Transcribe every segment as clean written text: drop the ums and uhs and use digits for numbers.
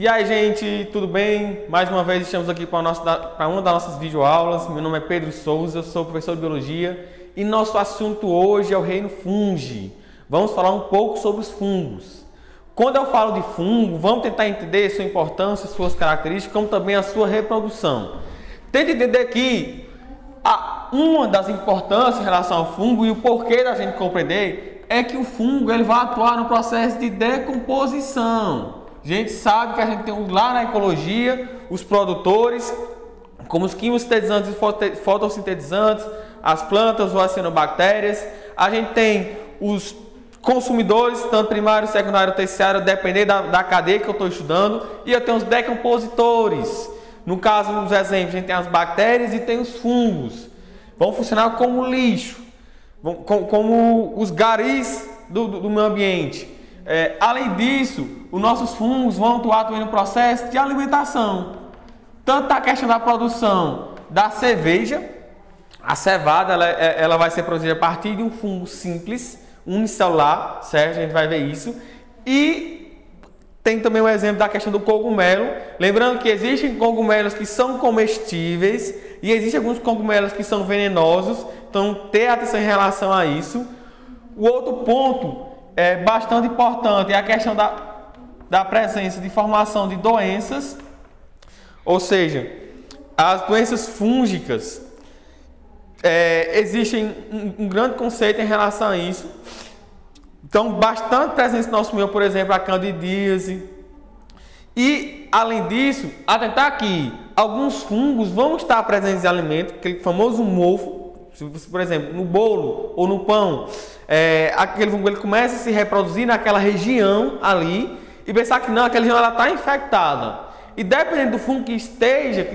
E aí, gente, tudo bem? Mais uma vez estamos aqui para uma das nossas videoaulas. Meu nome é Pedro Souza, sou professor de Biologia e nosso assunto hoje é o reino fungi. Vamos falar um pouco sobre os fungos. Quando eu falo de fungo, vamos tentar entender sua importância, suas características, como também a sua reprodução. Tente entender que uma das importâncias em relação ao fungo e o porquê da gente compreender é que o fungo ele vai atuar no processo de decomposição. A gente sabe que a gente tem lá na ecologia os produtores, como os quimiosintetizantes e fotossintetizantes, as plantas ou as cianobactérias. A gente tem os consumidores, tanto primário, secundário, terciário, dependendo da cadeia que eu estou estudando. E eu tenho os decompositores. No caso, nos exemplos, a gente tem as bactérias e tem os fungos. Vão funcionar como lixo, como os garis do meio ambiente. Além disso, os nossos fungos vão atuar também no processo de alimentação. Tanto a questão da produção da cerveja, a cevada ela vai ser produzida a partir de um fungo simples, unicelular, certo? A gente vai ver isso. E tem também o exemplo da questão do cogumelo. Lembrando que existem cogumelos que são comestíveis e existem alguns cogumelos que são venenosos. Então, ter atenção em relação a isso. O outro ponto bastante importante é a questão da presença de formação de doenças, ou seja, as doenças fúngicas. Existem um grande conceito em relação a isso. Então, bastante presente no nosso meio, por exemplo, a candidíase. E, além disso, atentar que alguns fungos vão estar presentes em alimento, aquele famoso mofo. Se você, por exemplo, no bolo ou no pão, aquele fungo ele começa a se reproduzir naquela região ali e pensar que não, aquela região está infectada. E dependendo do fungo que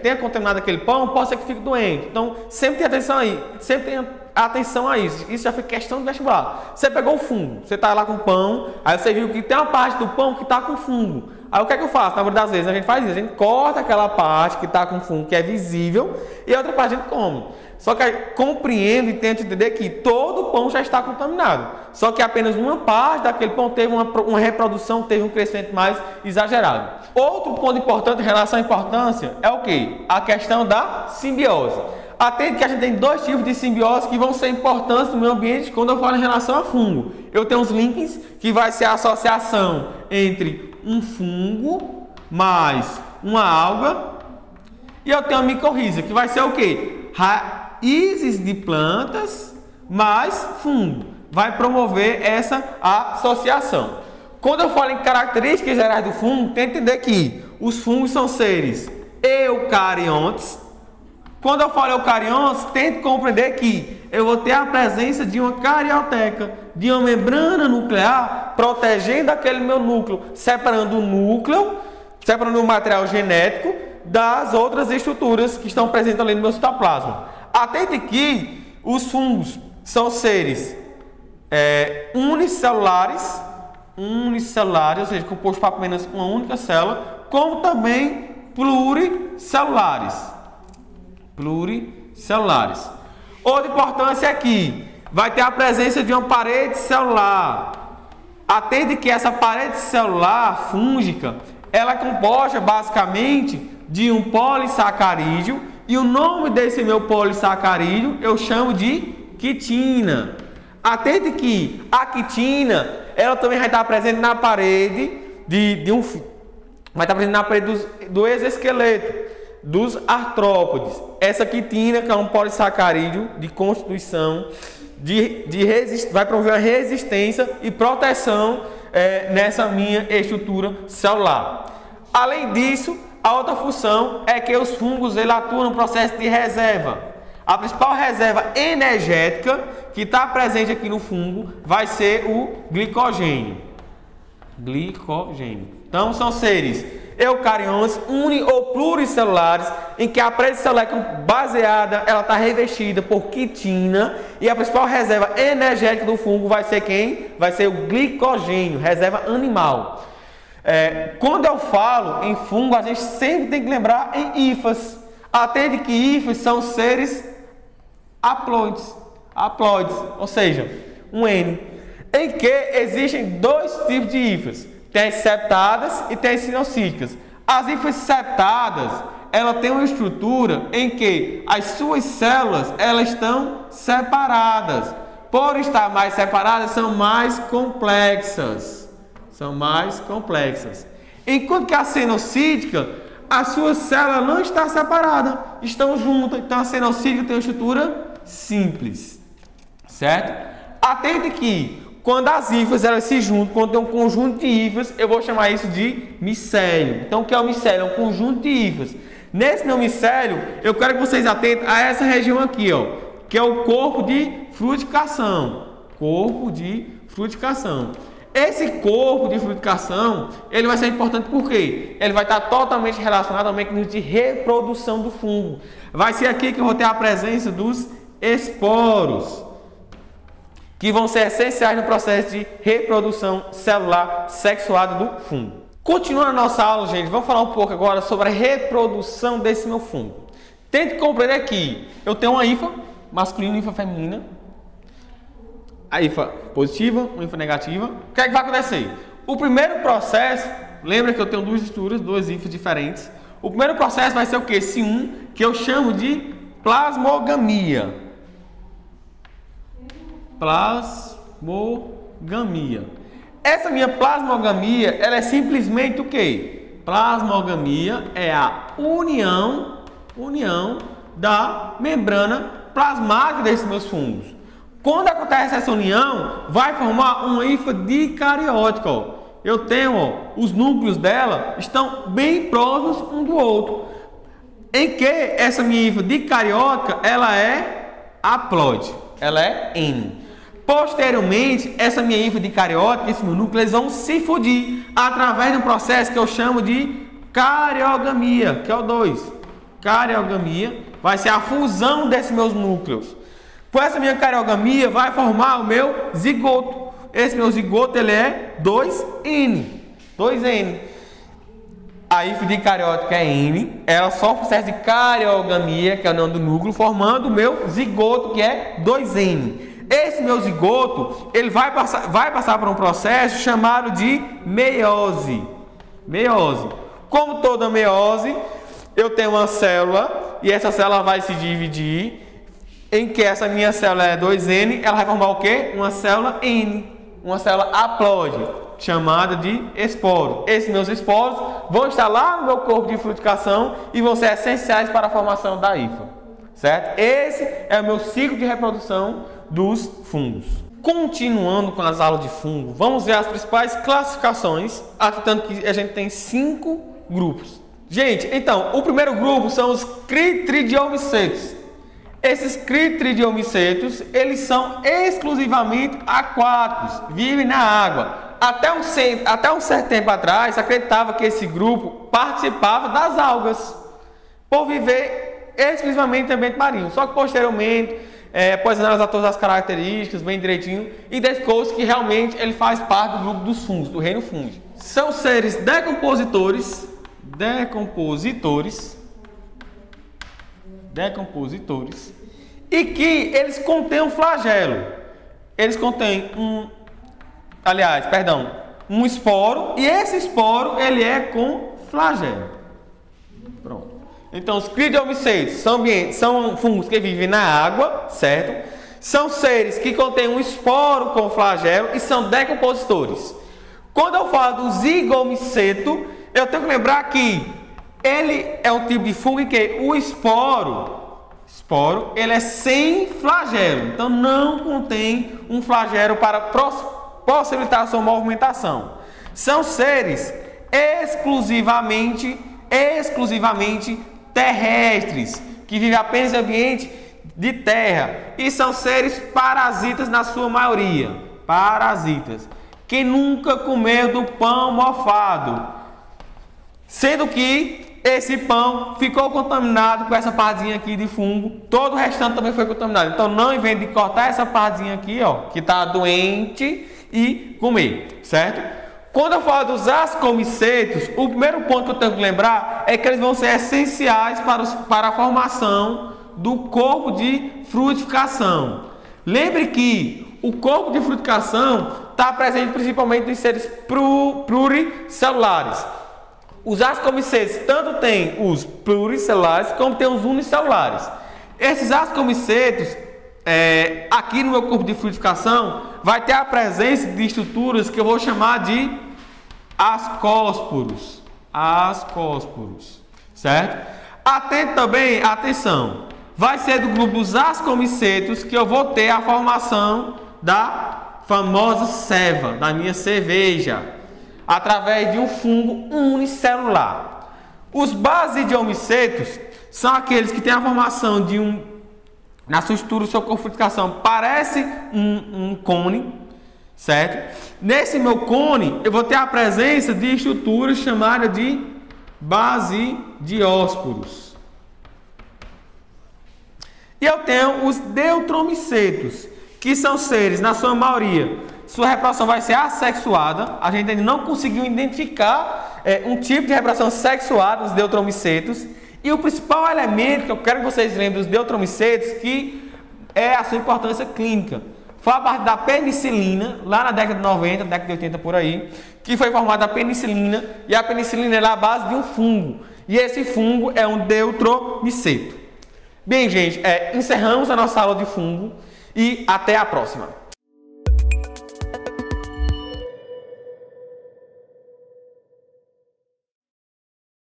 tenha contaminado aquele pão, pode ser que fique doente. Então, sempre tenha atenção aí, sempre tenha atenção a isso. Isso já foi questão do vestibular. Você pegou o fungo, você está lá com o pão, aí você viu que tem uma parte do pão que está com fungo. Aí o que é que eu faço? Na maioria das vezes a gente faz isso, a gente corta aquela parte que está com fungo, que é visível, e a outra parte a gente come. Só que compreendo e tento entender que todo o pão já está contaminado. Só que apenas uma parte daquele pão teve uma reprodução, teve um crescimento mais exagerado. Outro ponto importante em relação à importância é o quê? A questão da simbiose. Atende que a gente tem dois tipos de simbiose que vão ser importantes no meio ambiente quando eu falo em relação a fungo. Eu tenho os links, que vai ser a associação entre um fungo mais uma alga. E eu tenho a micorríza, que vai ser o quê? Raízes de plantas mais fungo. Vai promover essa associação. Quando eu falo em características gerais do fungo, tem que entender que os fungos são seres eucariontes. Quando eu falo eucariontes, tente compreender que eu vou ter a presença de uma carioteca, de uma membrana nuclear, protegendo aquele meu núcleo, separando o núcleo, separando o material genético das outras estruturas que estão presentes ali no meu citoplasma. Atente que os fungos são seres unicelulares, ou seja, compostos por apenas uma única célula, como também pluricelulares. Outra importância é que vai ter a presença de uma parede celular. Atende que essa parede celular fúngica, ela é composta basicamente de um polissacarídeo, e o nome desse meu polissacarídeo eu chamo de quitina. Atende que a quitina, ela também vai estar presente na parede vai estar presente na parede do exoesqueleto dos artrópodes. Essa quitina, que é um polissacarídeo de constituição, vai promover uma resistência e proteção nessa minha estrutura celular. Além disso, a outra função é que os fungos eles atuam no processo de reserva. A principal reserva energética que está presente aqui no fungo vai ser o glicogênio. Então, são seres eucariontes, uni ou pluricelulares, em que a parede celular baseada, ela está revestida por quitina, e a principal reserva energética do fungo vai ser quem? Vai ser o glicogênio, reserva animal. Quando eu falo em fungo, a gente sempre tem que lembrar em hifas. Atende que hifas são seres haploides, ou seja, um N, em que existem dois tipos de hifas. Tem as septadas e tem as sinocíticas. As hifas septadas, ela tem uma estrutura em que as suas células, elas estão separadas. Por estar mais separadas, são mais complexas. São mais complexas. Enquanto que a cenocítica, a sua célula não está separada, estão juntas. Então a cenocítica tem uma estrutura simples, certo? Atente que quando as hifas elas se juntam, quando tem um conjunto de hifas, eu vou chamar isso de micélio. Então o que é o micélio? É um conjunto de hifas. Nesse meu micélio, eu quero que vocês atentem a essa região aqui, ó, que é o corpo de frutificação. Corpo de frutificação. Esse corpo de frutificação, ele vai ser importante porque ele vai estar totalmente relacionado ao mecanismo de reprodução do fungo. Vai ser aqui que eu vou ter a presença dos esporos, que vão ser essenciais no processo de reprodução celular sexuada do fungo. Continuando a nossa aula, gente, vamos falar um pouco agora sobre a reprodução desse meu fungo. Tente compreender que eu tenho uma hifa masculina e uma hifa feminina. A hifa positiva, uma hifa negativa. O que é que vai acontecer? O primeiro processo, lembra que eu tenho duas estruturas, duas hifas diferentes. O primeiro processo vai ser o que? Esse que eu chamo de plasmogamia. Plasmogamia. Essa minha plasmogamia, ela é simplesmente o que? Plasmogamia é a união da membrana plasmática desses meus fungos. Quando acontece essa união, vai formar uma hifa dicariótica. Ó. Eu tenho, ó, os núcleos dela estão bem próximos um do outro. Em que essa minha hifa dicariótica, ela é haploide, ela é N. Posteriormente, essa minha hifa dicariótica, esse meu núcleo, eles vão se fundir através de um processo que eu chamo de cariogamia, que é o 2. Cariogamia vai ser a fusão desses meus núcleos. Com essa minha cariogamia, vai formar o meu zigoto. Esse meu zigoto, ele é 2N. 2N. A hifa dicariótica é N, ela sofre o processo de cariogamia, que é o nome do núcleo, formando o meu zigoto, que é 2N. Esse meu zigoto, ele vai passar por um processo chamado de meiose. Meiose. Como toda meiose, eu tenho uma célula e essa célula vai se dividir, em que essa minha célula é 2N, ela vai formar o quê? Uma célula N, uma célula haploide, chamada de esporo. Esses meus esporos vão estar lá no meu corpo de frutificação e vão ser essenciais para a formação da hifa, certo? Esse é o meu ciclo de reprodução dos fungos. Continuando com as aulas de fungo, vamos ver as principais classificações, atentando que a gente tem 5 grupos. Gente, então, o primeiro grupo são os critridiomicetos. Esses critridiomicetos, eles são exclusivamente aquáticos, vivem na água. Até um certo tempo atrás, acreditava que esse grupo participava das algas, por viver exclusivamente em ambiente marinho. Só que posteriormente, após analisar todas as características bem direitinho, identificou-se que realmente ele faz parte do grupo dos fungos, do reino fúngico. São seres decompositores, e que eles contêm um flagelo. Eles contêm um esporo, e esse esporo ele é com flagelo. Pronto. Então os critridiomicetos são fungos que vivem na água, certo? São seres que contêm um esporo com flagelo e são decompositores. Quando eu falo do zigomiceto, eu tenho que lembrar que ele é um tipo de fungo em que o esporo ele é sem flagelo, então não contém um flagelo para possibilitar a sua movimentação. São seres exclusivamente terrestres, que vivem apenas em ambiente de terra, e são seres parasitas na sua maioria, parasitas, que nunca comeu do pão mofado, sendo que esse pão ficou contaminado com essa partezinha aqui de fungo, todo o restante também foi contaminado. Então não invente de cortar essa partezinha aqui, ó, que está doente, e comer, certo? Quando eu falo dos ascomicetos, o primeiro ponto que eu tenho que lembrar é que eles vão ser essenciais para a formação do corpo de frutificação. Lembre que o corpo de frutificação está presente principalmente nos seres pluricelulares. Os ascomicetos tanto têm os pluricelulares como tem os unicelulares. Esses ascomicetos, aqui no meu corpo de fluidificação, vai ter a presença de estruturas que eu vou chamar de ascósporos. Ascósporos, certo? Atento também, atenção, vai ser do grupo dos ascomicetos que eu vou ter a formação da famosa ceva, da minha cerveja, através de um fungo unicelular. Os basidiomicetos são aqueles que têm a formação de na sua estrutura, sua corporificação, parece um cone, certo? Nesse meu cone, eu vou ter a presença de estruturas chamadas de basidiósporos. E eu tenho os deutromicetos, que são seres, na sua maioria, sua reprodução vai ser assexuada. A gente ainda não conseguiu identificar um tipo de reprodução sexuada nos deutromicetos. E o principal elemento que eu quero que vocês lembrem dos deutromicetos, que é a sua importância clínica, foi a partir da penicilina, lá na década de 90, década de 80 por aí, que foi formada a penicilina, e a penicilina é a base de um fungo. E esse fungo é um deutromiceto. Bem, gente, encerramos a nossa aula de fungo e até a próxima.